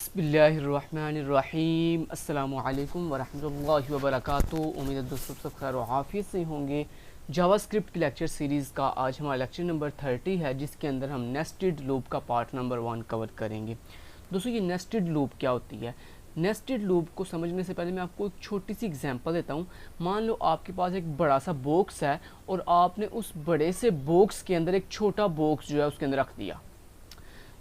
बिस्मिल्लाहिर्रहमानिर्रहीम अस्सलामुअलैकुम वरहमतुल्लाहि वबरकातुहू। उम्मीद है दोस्तों सब खैर व आफियत से होंगे। जावास्क्रिप्ट की लेक्चर सीरीज़ का आज हमारा लेक्चर नंबर 30 है, जिसके अंदर हम नेस्टेड लूप का पार्ट नंबर 1 कवर करेंगे। दोस्तों ये नेस्टेड लूप क्या होती है? नेस्टेड लूप को समझने से पहले मैं आपको एक छोटी सी एग्जांपल देता हूँ। मान लो आपके पास एक बड़ा सा बॉक्स है और आपने उस बड़े से बॉक्स के अंदर एक छोटा बॉक्स जो है उसके अंदर रख दिया,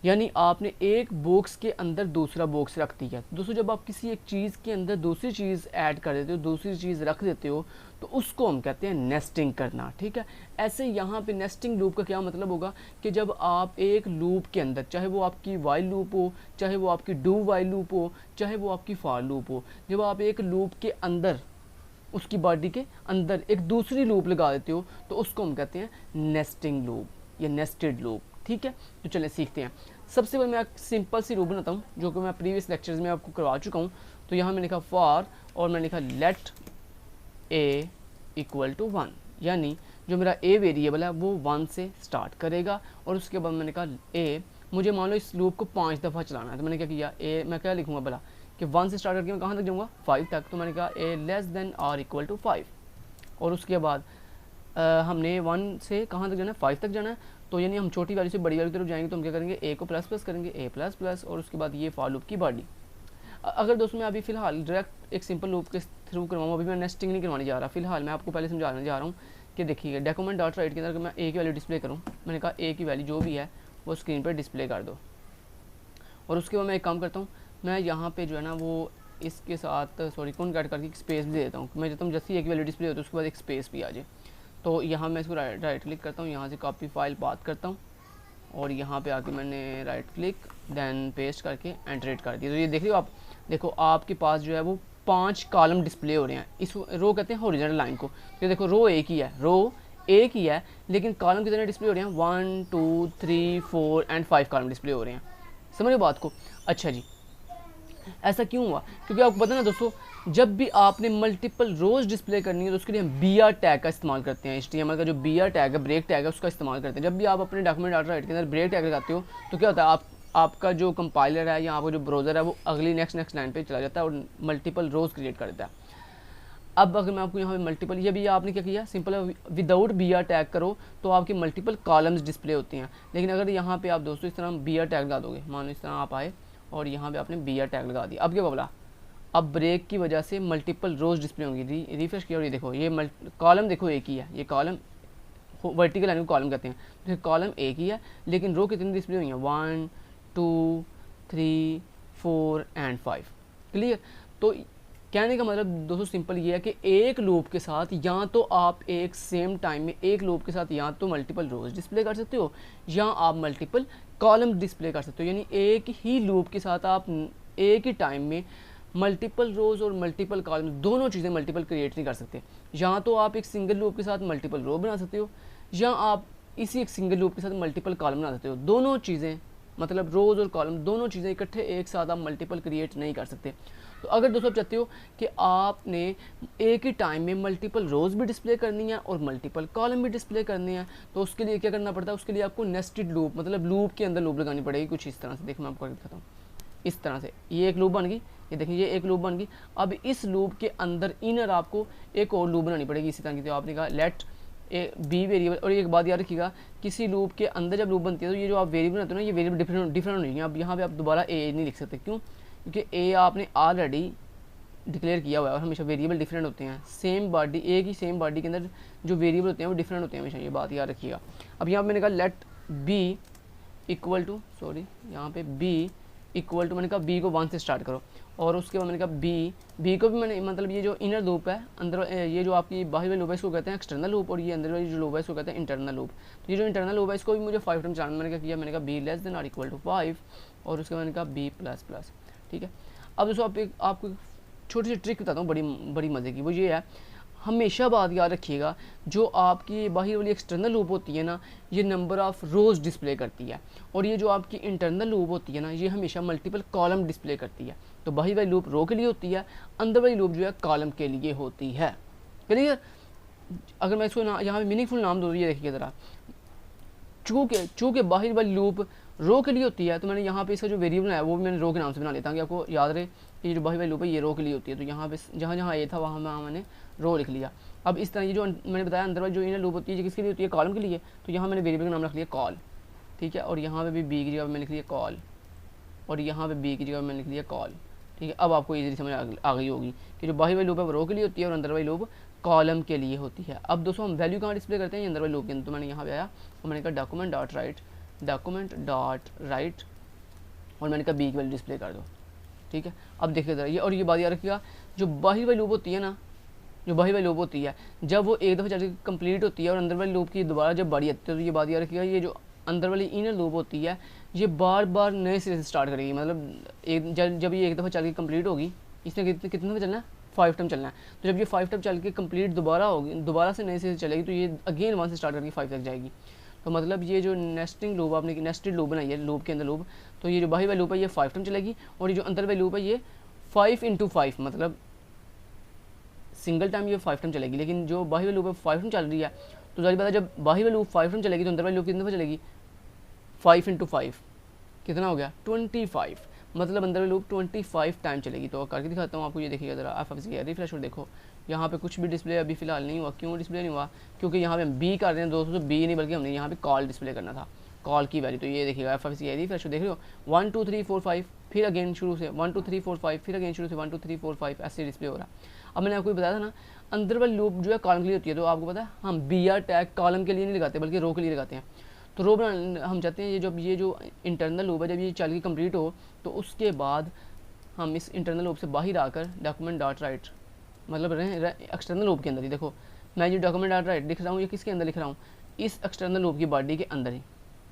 यानी आपने एक बॉक्स के अंदर दूसरा बॉक्स रख दिया। दोस्तों जब आप किसी एक चीज़ के अंदर दूसरी चीज़ ऐड कर देते हो, दूसरी चीज़ रख देते हो, तो उसको हम कहते हैं नेस्टिंग करना। ठीक है, ऐसे यहाँ पे नेस्टिंग लूप का क्या मतलब होगा कि जब आप एक लूप के अंदर, चाहे वो आपकी वाइल लूप हो, चाहे वो आपकी डू वाइल लूप हो, चाहे वो आपकी फॉर लूप हो, जब आप एक लूप के अंदर उसकी बॉडी के अंदर एक दूसरी लूप लगा देते हो तो उसको हम कहते हैं नेस्टिंग लूप या नेस्टेड लूप। ठीक है, तो चलें सीखते हैं। सबसे पहले मैं एक सिंपल सी लूप बनाता हूँ जो कि मैं प्रीवियस लेक्चर्स में आपको करवा चुका हूँ। तो यहाँ मैं लिखा फॉर और मैं लिखा लेट ए इक्वल टू 1, यानी जो मेरा ए वेरिएबल है वो 1 से स्टार्ट करेगा। और उसके बाद मैंने कहा ए, मुझे मान लो इस लूप को 5 दफ़ा चलाना है, तो मैंने क्या किया, ए मैं क्या लिखूँगा भला कि 1 से स्टार्ट करके मैं कहाँ तक जाऊँगा, 5 तक। तो मैंने कहा A less than or equal to 5, और उसके बाद हमने 1 से कहाँ तक जाना है, 5 तक जाना है। तो यानी हम छोटी वैल्यू से बड़ी वैल्यू की तरफ जाएंगे तो हम क्या करेंगे, ए को प्लस प्लस करेंगे, ए प्लस प्लस, और उसके बाद ये फॉर लूप की बॉडी। अगर दोस्तों मैं अभी फिलहाल डायरेक्ट एक सिंपल लूप के थ्रू करवाऊँ, अभी मैं नेस्टिंग नहीं करवाने जा रहा, फिलहाल मैं आपको पहले समझाने जा रहा हूँ कि देखिए डॉक्यूमेंट डॉट राइट के अंदर मैं ए की वैल्यू डिस्प्ले करूँ, मैंने कहा ए की वैल्यू जो भी है वो स्क्रीन पर डिस्प्ले कर दो। और उसके बाद मैं एक काम करता हूँ, मैं यहाँ पे जो है ना वो इसके साथ कौन कट करके स्पेस भी दे देता हूँ। मैं चाहता हूँ जैसे ही एक वैल्यू डिस्प्ले होती है उसके बाद एक स्पेस भी आ जाए। तो यहाँ मैं इसको राइट क्लिक करता हूँ, यहाँ से कॉपी फाइल बात करता हूँ और यहाँ पे आके मैंने राइट क्लिक देन पेस्ट करके एंटरेट कर दिया। तो ये देख रहे हो आप, देखो आपके पास जो है वो 5 कॉलम डिस्प्ले हो रहे हैं। इस रो कहते हैं हॉरिजॉन्टल लाइन को। तो देखो रो एक ही है, रो एक ही है, लेकिन कॉलम कितने डिस्प्ले हो रहे हैं, 1 2 3 4 एंड 5 कॉलम डिस्प्ले हो रहे हैं। समझ रहे बात को? अच्छा जी, ऐसा क्यों हुआ? क्योंकि आपको पता है ना दोस्तों, जब भी आपने मल्टीपल रोज डिस्प्ले करनी है तो उसके लिए हम BR टैग का इस्तेमाल करते हैं। HTML का जो BR टैग है, ब्रेक टैग है, उसका इस्तेमाल करते हैं। जब भी आप अपने डॉक्यूमेंट डॉट राइट के अंदर ब्रेक टैग लगाते हो तो क्या होता है, आपका जो कंपाइलर है या आपका जो ब्राउज़र है वो अगली नेक्स्ट लाइन पे चला जाता है और मल्टीपल रोज क्रिएट कर देता है। अब अगर मैं आपको यहाँ पे मल्टीपल, ये भी आपने क्या किया, सिंपल विदाउट BR टैग करो तो आपके मल्टीपल कॉलम्स डिस्प्ले होते हैं। लेकिन अगर यहाँ पे आप दोस्तों इस तरह BR टैग लगा दोगे, मान लो इस तरह आप आए और यहाँ पे आपने BR टैग लगा दिया, अब क्या बोला, अब ब्रेक की वजह से मल्टीपल रोज डिस्प्ले होंगी। रिफ्रेश किया और ये देखो, ये कॉलम देखो एक ही है, ये कॉलम वर्टिकल लाइन को कॉलम कहते हैं, तो कॉलम एक ही है लेकिन रो कितनी डिस्प्ले हुई हैं, 1 2 3 4 एंड 5। क्लियर? तो कहने का मतलब दोस्तों सिंपल ये है कि एक लूप के साथ या तो आप एक सेम टाइम में एक लूप के साथ या तो मल्टीपल रोज डिस्प्ले कर सकते हो या आप मल्टीपल कॉलम डिस्प्ले कर सकते हो। यानी एक ही लूप के साथ आप एक ही टाइम में मल्टीपल रोज और मल्टीपल कॉलम दोनों चीज़ें मल्टीपल क्रिएट नहीं कर सकते। या तो आप एक सिंगल लूप के साथ मल्टीपल रो बना सकते हो या आप इसी एक सिंगल लूप के साथ मल्टीपल कॉलम बना सकते हो। दोनों चीज़ें मतलब रोज़ और कॉलम दोनों चीज़ें इकट्ठे एक साथ आप मल्टीपल क्रिएट नहीं कर सकते। तो अगर दोस्तों आप चाहते हो कि आपने एक ही टाइम में मल्टीपल रोज़ भी डिस्प्ले करनी है और मल्टीपल कॉलम भी डिस्प्ले करनी है तो उसके लिए क्या करना पड़ता है, उसके लिए आपको नेस्टेड लूप मतलब लूप के अंदर लूप लगानी पड़ेगी कुछ इस तरह से। देखो मैं आपको दिखाता हूँ, इस तरह से ये एक लूप बन गई, ये देखिए ये एक लूप बन गई। अब इस लूप के अंदर इनर आपको एक और लूप बनानी पड़ेगी इसी तरह की। तो आपने कहा लेट ए बी वेरिएबल, और एक बात याद रखिएगा, किसी लूप के अंदर जब लूप बनती है तो ये जो आप वेरिएबल बनाते हो ना, ये वेरिएबल डिफरेंट होगी। अब यहाँ पे आप दोबारा ए नहीं लिख सकते, क्यों? क्योंकि ए आपने ऑलरेडी डिक्लेयर किया हुआ है और हमेशा वेरिएबल डिफरेंट होते हैं। सेम बॉडी, एक ही सेम बॉडी के अंदर जो वेरिएबल होते हैं वो डिफरेंट होते हैं हमेशा, ये बात याद रखिएगा। अब यहाँ पे मैंने कहा लेट बी इक्वल टू, यहाँ पे बी इक्वल टू, मैंने कहा बी को 1 से स्टार्ट करो और उसके बाद मैंने कहा बी को भी मैंने मतलब ये जो इनर लूप है अंदर, ये जो आपकी बाहर वाली लूप है इसको कहते हैं एक्सटर्नल लूप और ये अंदर वाली जो लूप है इसको कहते हैं इंटरनल लूप। तो ये जो इंटरनल लूप है इसको भी मुझे 5 टाइम चलाना। मैंने क्या किया, मैंने कहा B less than or equal to 5 और उसके बाद मैंने कहा बी प्लस प्लस। ठीक है, अब दोस्तों आपको छोटी सी ट्रिक बताता हूँ बड़ी मज़े की। वो ये है, हमेशा बात याद रखिएगा, जो आपकी बाहर वाली एक्सटर्नल लूप होती है ना, ये नंबर ऑफ़ रोज़ डिस्प्ले करती है और ये जो आपकी इंटरनल लूप होती है ना, ये हमेशा मल्टीपल कॉलम डिस्प्ले करती है। तो बाहर वाली लूप रो के लिए होती है, अंदर वाली लूप जो है कॉलम के लिए होती है। क्लियर? अगर मैं इसको यहाँ पे मीनिंगफुल नाम दूँ, ये देखिए ज़रा, चूँकि बाहर वाली लूप रो के लिए होती है, तो मैंने यहाँ पे इसका जो वेरिएबल है वो भी मैंने रो के नाम से बना लेता हूँ कि आपको याद रहे कि जो बाही वाली लूप है ये रो के लिए होती है। तो यहाँ पे जहाँ जहाँ ये था वहाँ मैंने रो लिख लिया। अब इस तरह ये जो मैंने बताया अंदर वाली जो इनर लूप होती है किसके लिए होती है, कॉलम के लिए, तो यहाँ मैंने वेरिएबल का नाम रख लिया कॉल, ठीक है। और यहाँ पे भी बी की जगह मैंने लिख लिया कॉल, और यहाँ पे बी की जगह मैंने लिख लिया कॉल, ठीक है। अब आपको इजीली समझ आ गई होगी कि जो बाहरी वाली लूप है वो रो के लिए होती है और अंदर वाली लूप कॉलम के लिए होती है। अब दोस्तों हम वैल्यू कहाँ डिस्प्ले करते हैं, अंदर वाली लूप के अंदर। तो मैंने यहाँ पे आया और मैंने कहा डॉक्यूमेंट डॉट राइट और मैंने कहा बी की वैल्यू डिस्प्ले कर दो, ठीक है। अब देखिए ज़रा ये, और ये बात याद रखिएगा, जो बाहरी वाली लूप होती है ना, जो बाहरी वाली लूप होती है जब वो एक दफ़ा चल के कंप्लीट होती है और अंदर वाली लूप की दोबारा जब बड़ी आती है, तो ये बात याद रखिएगा, ये जो अंदर वाली इनर लूप होती है ये बार बार नए सिरे से स्टार्ट करेगी। मतलब एक जब ये एक दफ़ा चल के कंप्लीट होगी, इसने कितने दफ़ा चलना है, 5 टाइम चलना है। तो जब ये 5 टाइम चल के कंप्लीट दोबारा होगी, दोबारा से नए सिरे से चलेगी, तो ये अगेन 1 से स्टार्ट करके 5 तक जाएगी। तो मतलब ये जो नेस्टिंग लूप आपने नेस्टेड लूप बनाई है लूप के अंदर लूप, तो ये जो बाहरी वाली लूप है ये 5 टाइम चलेगी, और ये जो अंदर वाली लूप है ये 5 × 5 मतलब सिंगल टाइम ये 5 टाइम चलेगी। लेकिन जो बाहरी वाली लूप है 5 टाइम चल रही है, तो जाहिर बात है जब बाहरी वाली लूप 5 टाइम चलेगी तो अंदर वाली लूप कितने दफ़ा चलेगी, 5 × 5 कितना हो गया 25, मतलब अंदर वाली लूप 25 टाइम चलेगी। तो करके दिखाता हूँ आपको, ये देखिएगा ज़रा आप रिफ्रेश और देखो, यहाँ पे कुछ भी डिस्प्ले अभी फिलहाल नहीं हुआ। क्यों डिस्प्ले नहीं हुआ, क्योंकि यहाँ पे हम बी कर रहे हैं दोस्तों, तो बी नहीं बल्कि हमने यहाँ पे कॉल डिस्प्ले करना था, कॉल की वैल्यू। तो ये देखिएगा रिफ्रेश देख रहे हो 1 2 3 4 5 फिर अगेन शुरू से 1 2 3 4 5 फिर अगेन शुरू से 1 2 3 4 5 ऐसे डिस्प्ले हो रहा है। अब मैंने आपको बताया था ना अंदर वाली लूप जो है कॉलम के लिए होती है, तो आपको पता है हम बी आर टैग कॉलम के लिए नहीं लगाते बल्कि रो के लिए लगाते हैं। तो रो हम चाहते हैं ये जो इंटरनल लूप है जब ये चल के कंप्लीट हो, तो उसके बाद हम इस इंटरनल लूप से बाहर आकर डॉक्यूमेंट डॉट राइट मतलब एक्सटर्नल लूप के अंदर ही, देखो मैं ये डॉक्यूमेंट डॉट राइट लिख रहा हूँ, ये किसके अंदर लिख रहा हूँ, इस एक्सटर्नल लूप की बॉडी के अंदर ही,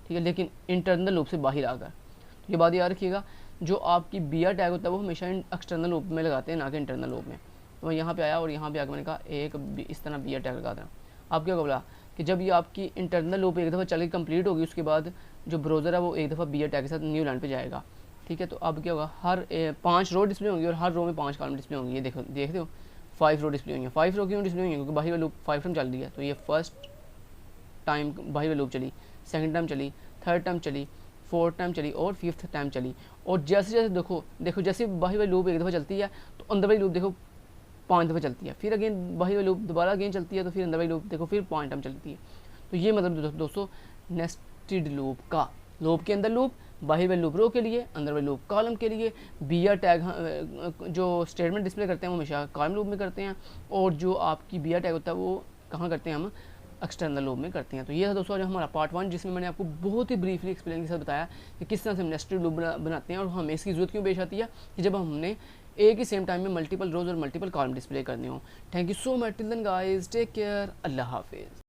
ठीक है, लेकिन इंटरनल लूप से बाहर आकर। तो ये बात याद रखिएगा, जो आपकी बी आर टैग होता है वो हमेशा एक्सटर्नल लूप में लगाते हैं ना कि इंटरनल लूप में। तो मैं यहाँ पे आया और यहाँ पे आकर मैंने कहा एक इस तरह बी आर टैग लगा देना। आप क्या बोला कि जब ये आपकी इंटरनल लूप एक दफ़ा चल के कंप्लीट होगी, उसके बाद जो ब्राउज़र है वो एक दफ़ा बी आर टैग के साथ न्यू लाइन पे जाएगा, ठीक है। तो अब क्या होगा, हर 5 रो डिस्प्ले होंगी और हर रो में 5 कॉलम डिस्प्ले होंगी। ये देखो देखते हो 5 रो डिस्प्ले होंगी। 5 रो क्यों डिस्प्ले होंगी, क्योंकि बाहरी वाली लूप 5 टाइम चल रही है। तो ये फर्स्ट टाइम बाहरी वाली लूप चली, सेकंड टाइम चली, थर्ड टाइम चली, फोर्थ टाइम चली और फिफ्थ टाइम चली। और जैसे जैसे देखो जैसे बाहरी वाली लूप एक दफ़ा चलती है तो अंदर वाली लूप देखो 5 दफ़ा चलती है, फिर अगेन बाहरी वाली लूप दोबारा अगेन चलती है, तो फिर अंदर वाली लूप देखो फिर 5 टाइम चलती है। तो ये मतलब दोस्तों नेस्टेड लूप का, लूप के अंदर लूप, बाहरी वाली लूप रो के लिए, अंदर वाली लूप कॉलम के लिए। बी आर टैग जो स्टेटमेंट डिस्प्ले करते हैं वो हमेशा कॉलम लूप में करते हैं, और जो आपकी बी आर टैग होता है वो कहाँ करते हैं, हम एक्सटर्नल लूप में करते हैं। तो ये था दोस्तों हमारा पार्ट 1, जिसमें मैंने आपको बहुत ही ब्रीफली एक्सप्लेन के साथ बताया कि किस तरह से हम नेस्टेड लूप बनाते हैं और हमें इसकी ज़रूरत क्यों पेश आती है कि जब हमने एक ही सेम टाइम में मल्टीपल रोज और मल्टीपल कॉलम डिस्प्ले करने हो। Thank you so much, till then guys, take care, अल्लाह हाफिज़।